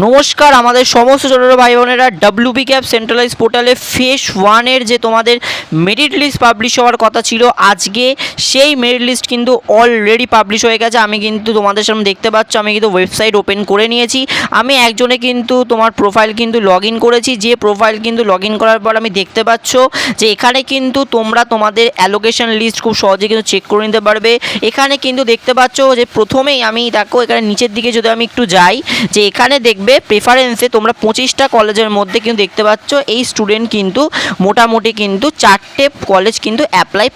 নমস্কার আমাদের সমস্ত ছোট ভাই বোনেরা, ডব্লিউবি ক্যাপ সেন্ট্রালাইজ পোর্টালে ফেস 1-এর যে তোমাদের মেরিট লিস্ট পাবলিশ হওয়ার কথা ছিল আজকে, সেই মেরিট লিস্ট কিন্তু অলরেডি পাবলিশ হয়ে গেছে। আমি কিন্তু তোমাদের সামনে দেখতে পাচ্ছ, আমি কিন্তু ওয়েবসাইট ওপেন করে নিয়েছি। আমি একজনে কিন্তু তোমার প্রোফাইল কিন্তু লগ ইন করেছি, যে প্রোফাইল কিন্তু লগ ইন করার পর আমি দেখতে পাচ্ছ যে এখানে কিন্তু তোমরা তোমাদের অ্যালোকেশন লিস্ট খুব সহজে কিন্তু চেক করে নিতে পারবে। এখানে কিন্তু দেখতে পাচ্ছ যে প্রথমেই আমি দেখো এখানে নিচের দিকে যদি আমি একটু যাই, যে এখানে দেখবে প্রেফারেন্সে তোমরা 25টা কলেজের মধ্যে কিন্তু দেখতে পাচ্ছ এই স্টুডেন্ট কিন্তু মোটামুটি কিন্তু 4টে কলেজ কিন্তু অ্যাপ্লাই,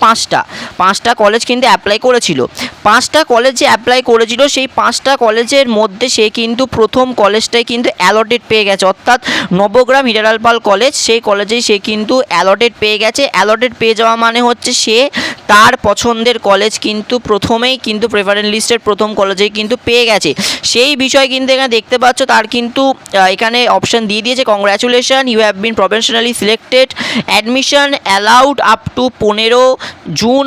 পাঁচটা কলেজ কিন্তু অ্যাপ্লাই করেছিল। 5টা কলেজে অ্যাপ্লাই করেছিল, সেই 5টা কলেজের মধ্যে সে কিন্তু প্রথম কলেজটাই কিন্তু অ্যালটেড পেয়ে গেছে, অর্থাৎ নবগ্রাম হিরালাল কলেজ, সেই কলেজেই সে কিন্তু অ্যালটেড পেয়ে গেছে। অ্যালটেড পেয়ে যাওয়া মানে হচ্ছে সে তার পছন্দের কলেজ কিন্তু প্রথমেই কিন্তু প্রেফারেন্স লিস্টের প্রথম কলেজেই কিন্তু পেয়ে গেছে। সেই বিষয় কিন্তু এখানে দেখতে পাচ্ছ, তার কিন্তু এখানে অপশান দিয়ে দিয়েছে, congratulation you have been professionally selected, admission allowed up to 15 June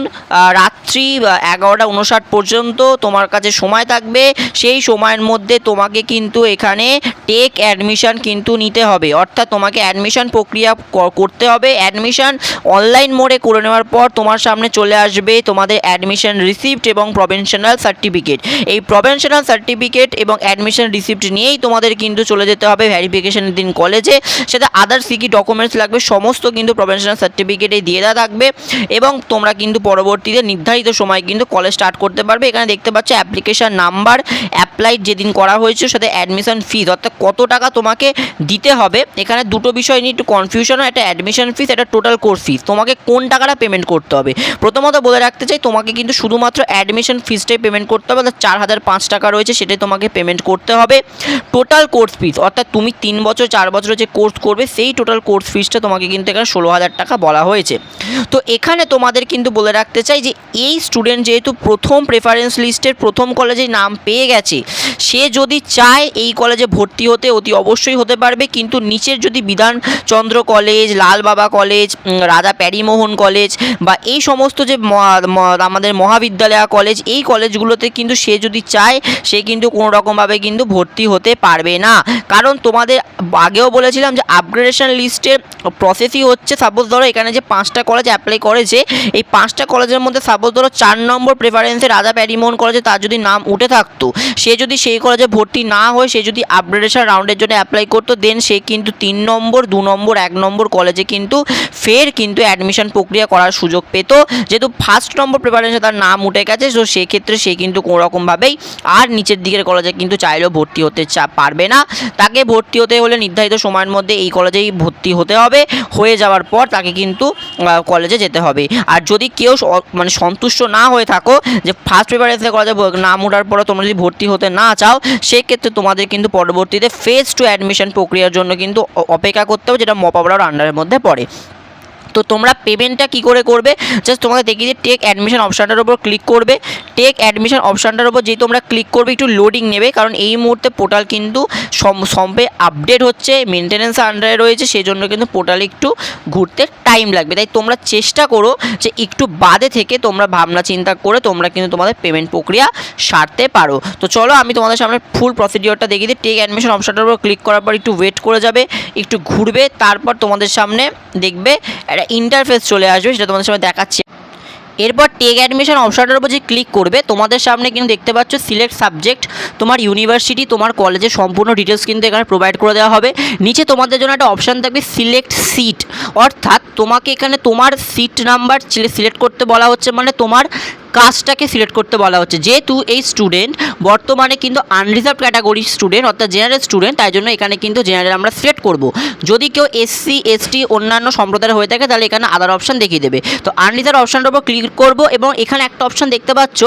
রাত্রি 11:59 পর্যন্ত তোমার কাছে সময় থাকবে। সেই সময়ের মধ্যে তোমাকে কিন্তু এখানে টেক অ্যাডমিশন কিন্তু নিতে হবে, অর্থাৎ তোমাকে অ্যাডমিশন প্রক্রিয়া করতে হবে। অ্যাডমিশন অনলাইন মোডে করে নেওয়ার পর তোমার সামনে চলে আসবে তোমাদের অ্যাডমিশন রিসিপ্ট এবং প্রফেশনাল সার্টিফিকেট। এই প্রফেশনাল সার্টিফিকেট এবং অ্যাডমিশন রিসিপ্ট নিয়েই তোমাদের কিন্তু চলে যেতে হবে ভেরিফিকেশনের দিন কলেজে। সেটা আদার্স কী কী ডকুমেন্টস লাগবে সমস্ত কিন্তু প্রফেশনাল সার্টিফিকেটে দিয়ে দেওয়া থাকবে, এবং তোমরা কিন্তু পরবর্তীতে নির্ধারিত সময় কিন্তু কলেজ স্টার্ট করতে পারবে। এখানে দেখতে পাচ্ছ অ্যাপ্লিকেশান নাম্বার, অ্যাপ্লাইড যেদিন করা হয়েছে, সাথে অ্যাডমিশন ফিজ, অর্থাৎ কত টাকা তোমাকে দিতে হবে। এখানে দুটো বিষয় নিয়ে একটু কনফিউশন হয়, একটা অ্যাডমিশন ফিজ, একটা টোটাল কোর্স ফিজ। তোমাকে কোন টাকাটা পেমেন্ট করতে হবে প্রথমত বলে রাখতে চাই, তোমাকে কিন্তু শুধুমাত্র অ্যাডমিশন ফিজটাই পেমেন্ট করতে হবে, অর্থাৎ 4005 টাকা রয়েছে সেটাই তোমাকে পেমেন্ট করতে হবে। টোটাল কোর্স ফিজ, অর্থাৎ তুমি 3 বছর 4 বছরের যে কোর্স করবে সেই টোটাল কোর্স ফিজটা তোমাকে কিন্তু এখানে 16,000 টাকা বলা হয়েছে। তো এখানে তোমাদের কিন্তু বলে রাখতে চাই যে এই স্টুডেন্ট যেহেতু প্রথম প্রেফারেন্স লিস্টের প্রথম কলেজে নাম পেয়ে গেছে, সে যদি চায় এই কলেজে ভর্তি হতে অতি অবশ্যই হতে পারবে, কিন্তু নিচের যদি বিধানচন্দ্র কলেজ, লালবাবা কলেজ, রাজা প্যারিমোহন কলেজ বা এই সমস্ত যে আমাদের মহাবিদ্যালয় কলেজ, এই কলেজগুলোতে কিন্তু সে যদি চায় সে কিন্তু কোনো রকমভাবে কিন্তু ভর্তি হতে পারবে না। কারণ তোমাদের আগেও বলেছিলাম যে আপগ্রেডেশন লিস্টের প্রসেসই হচ্ছে, সাপোজ ধরো এখানে যে 5টা কলেজ অ্যাপ্লাই করেছে, এই 5টা কলেজের মধ্যে সাপোজ ধরো 4 নম্বর প্রেফারেন্সে রাজা প্যারিমোহন কলেজে তার যদি নাম উঠে থাকতো, সে যদি সেই কলেজে ভর্তি না হয়, সে যদি আপগ্রেডেশন রাউন্ডের জন্য অ্যাপ্লাই করতো, দেন সে কিন্তু 3 নম্বর 2 নম্বর 1 নম্বর কলেজে কিন্তু ফের কিন্তু অ্যাডমিশন প্রক্রিয়া করার সুযোগ পেত। যেহেতু 1st নম্বর প্রেফারেন্সে তার নাম উঠে গেছে, তো সেক্ষেত্রে সে কিন্তু কোনোরকমভাবেই আর নিচের দিকের কলেজে কিন্তু চাইলেও ভর্তি হতে পারবে না। তাকে ভর্তি হতে হলে নির্ধারিত সময়ের মধ্যে এই কলেজেই ভর্তি হতে হবে, হয়ে যাওয়ার পর তাকে কিন্তু কলেজে যেতে হবে। আর যদি কেউ মানে সন্তুষ্ট না হয়ে থাকো যে ফার্স্ট প্রেফারেন্সে কলেজে নাম ওঠার পরে তোমরা যদি ভর্তি হতে না চাও, সেক্ষেত্রে তোমাদের কিন্তু পরবর্তীতে ফেজ 2 অ্যাডমিশন প্রক্রিয়ার জন্য কিন্তু অপেক্ষা করতে হবে, যেটা মপাবড়ার আন্ডারের মধ্যে পড়ে। তো তোমরা পেমেন্টটা কী করে করবে, জাস্ট তোমাকে দেখিয়ে দিয়ে টেক অ্যাডমিশন অপশানটার উপর ক্লিক করবে। টেক অ্যাডমিশন অপশানটার উপর যেই তোমরা ক্লিক করবে, একটু লোডিং নেবে, কারণ এই মুহূর্তে পোর্টাল কিন্তু সম্পে আপডেট হচ্ছে, মেনটেন্যান্সের আন্ডারে রয়েছে, সেই জন্য কিন্তু পোর্টালে একটু ঘুরতে টাইম লাগবে। তাই তোমরা চেষ্টা করো যে একটু বাদে থেকে তোমরা ভাবনা চিন্তা করে তোমরা কিন্তু তোমাদের পেমেন্ট প্রক্রিয়া সারতে পারো। তো চলো আমি তোমাদের সামনে ফুল প্রসিডিওরটা দেখিয়ে দিই। টেক অ্যাডমিশন অপশানটার উপর ক্লিক করার পর একটু ওয়েট করে যাবে, একটু ঘুরবে, তারপর তোমাদের সামনে দেখবে একটা ইন্টারফেস চলে আসবে, সেটা তোমাদের সামনে দেখাচ্ছি। এরপর টেক অ্যাডমিশন অপশনটার উপর যে ক্লিক করবে, তোমাদের সামনে কিন্তু দেখতে পাচ্ছ সিলেক্ট সাবজেক্ট, তোমার ইউনিভার্সিটি, তোমার কলেজের সম্পূর্ণ ডিটেলস কিন্তু এখানে প্রোভাইড করে দেওয়া হবে। নিচে তোমাদের জন্য একটা অপশান থাকবে সিলেক্ট সিট, অর্থাৎ তোমাকে এখানে তোমার সিট নাম্বার সিলেক্ট করতে বলা হচ্ছে, মানে তোমার কাস্টটাকে সিলেক্ট করতে বলা হচ্ছে। যেহেতু এই স্টুডেন্ট বর্তমানে কিন্তু আনরিজার্ভ ক্যাটাগরি স্টুডেন্ট, অর্থাৎ জেনারেল স্টুডেন্ট, তাই জন্য এখানে কিন্তু জেনারেল আমরা সিলেক্ট করব। যদি কেউ SC ST অন্যান্য সম্প্রদায়ের হয়ে থাকে তাহলে এখানে আদার অপশান দেখিয়ে দেবে। তো আনরিজার্ভ অপশানটার উপর ক্লিক করব, এবং এখানে একটা অপশান দেখতে পাচ্ছ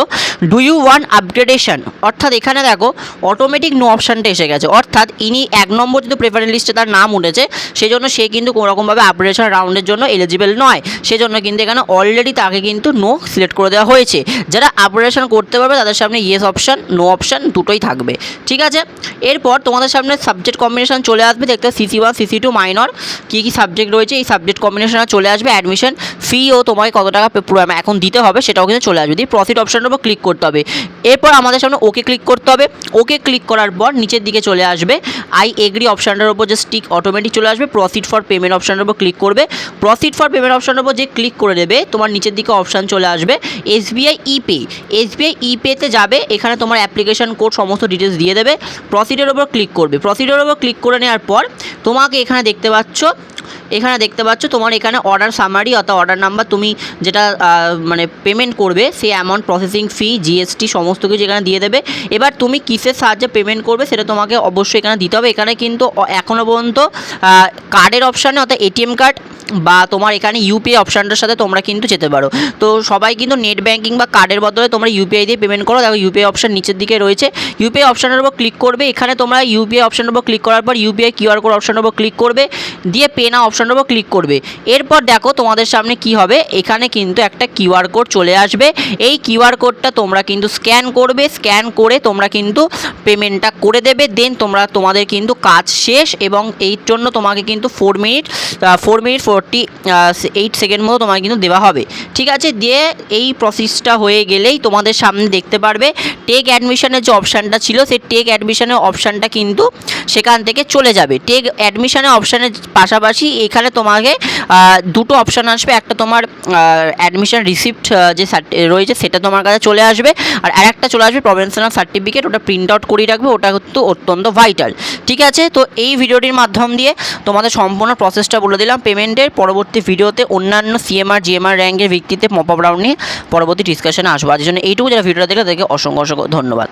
ডু ইউ ওয়ান্ট আপগ্রেডেশন, অর্থাৎ এখানে দেখো অটোমেটিক নো অপশানটা এসে গেছে, অর্থাৎ ইনি 1 নম্বর যেহেতু প্রেফারেন্স লিস্টে তার নাম উঠেছে, সেজন্য সে কিন্তু কোনোরকমভাবে আপগ্রেডেশন রাউন্ডের জন্য এলিজিবল নয়, সেজন্য কিন্তু এখানে অলরেডি তাকে কিন্তু নো সিলেক্ট করে দেওয়া হয়েছে। নিচ্ছে। যারা আপগ্রেডেশন করতে পারবে তাদের সামনে ইয়েস অপশান, নো অপশান দুটোই থাকবে, ঠিক আছে। এরপর তোমাদের সামনে সাবজেক্ট কম্বিনেশন চলে আসবে, দেখতে CC1 CC2 মাইনর কী কী সাবজেক্ট রয়েছে এই সাবজেক্ট কম্বিনেশনে চলে আসবে। অ্যাডমিশন ফি ও তোমাকে কত টাকা এখন দিতে হবে সেটাও কিন্তু চলে আসবে। দিয়ে প্রসিড অপশানের উপর ক্লিক করতে হবে। এরপর আমাদের সামনে ওকে ক্লিক করতে হবে। ওকে ক্লিক করার পর নিচের দিকে চলে আসবে আই এগ্রি অপশানটার উপর যে টিক অটোমেটিক চলে আসবে। প্রসিড ফর পেমেন্ট অপশানের উপর ক্লিক করবে। প্রসিড ফর পেমেন্ট অপশানের উপর যে ক্লিক করে দেবে তোমার নিচের দিকে অপশান চলে আসবে SBI ইপে। SBI ইপেতে যাবে, এখানে তোমার অ্যাপ্লিকেশন কোড সমস্ত ডিটেলস দিয়ে দেবে। প্রসিডের উপর ক্লিক করবে। প্রসিডের উপর ক্লিক করে নেওয়ার পর তোমাকে এখানে দেখতে পাচ্ছ তোমার এখানে অর্ডার সামারি অর্থাৎ অর্ডার নাম্বার, তুমি যেটা মানে পেমেন্ট করবে সেই অ্যামাউন্ট, প্রসেসিং ফি, GST সমস্ত কিছু এখানে দিয়ে দেবে। এবার তুমি কিসের সাহায্যে পেমেন্ট করবে সেটা তোমাকে অবশ্যই এখানে দিতে হবে। এখানে কিন্তু এখনও পর্যন্ত কার্ডের অপশানে অর্থাৎ ATM কার্ড বা তোমার এখানে UPI অপশানটার সাথে তোমরা কিন্তু যেতে পারো। তো সবাই কিন্তু নেট ব্যাঙ্কিং বা কার্ডের বদলে তোমরা UPI দিয়ে পেমেন্ট করো। দেখো UPI অপশান নিচের দিকে রয়েছে, UPI অপশানের উপর ক্লিক করবে। এখানে তোমরা UPI অপশানের উপর ক্লিক করার পর UPI QR কোড অপশানের উপর ক্লিক করবে, দিয়ে পে নাও অপশানের উপর ক্লিক করবে। এরপর দেখো তোমাদের সামনে কি হবে, এখানে কিন্তু একটা QR কোড চলে আসবে। এই QR কোডটা তোমরা কিন্তু স্ক্যান করবে, স্ক্যান করে তোমরা কিন্তু পেমেন্টটা করে দেবে। দেন তোমাদের কিন্তু কাজ শেষ, এবং এই জন্য তোমাকে কিন্তু 4 মিনিট 48 সেকেন্ড মতো তোমাকে কিন্তু দেওয়া হবে, ঠিক আছে। দিয়ে এই প্রসেসটা হয়ে গেলেই তোমাদের সামনে দেখতে পারবে টেক অ্যাডমিশনের যে অপশানটা ছিল সেই টেক অ্যাডমিশনের অপশানটা কিন্তু সেখান থেকে চলে যাবে। টেক অ্যাডমিশনের অপশানের পাশাপাশি এখানে তোমাকে দুটো অপশান আসবে। একটা তোমার অ্যাডমিশন রিসিপ্ট যে রয়েছে সেটা তোমার কাছে চলে আসবে, আর আরেকটা চলে আসবে প্রভিন্সিয়াল সার্টিফিকেট, ওটা প্রিন্ট আউট করিয়ে রাখবে, ওটা কিন্তু অত্যন্ত ভাইটাল, ঠিক আছে। তো এই ভিডিওটির মাধ্যম দিয়ে তোমাদের সম্পূর্ণ প্রসেসটা বলে দিলাম পেমেন্টের। পরবর্তী ভিডিওতে অন্যান্য CMR GMR র্যাঙ্কের ভিত্তিতে মপ আপ রাউন্ড নিয়ে পরবর্তী ডিসকাশনে আসবো। আজের জন্য এইটুকু, যারা ভিডিওটা দেখলে তাদেরকে অসংখ্য ধন্যবাদ।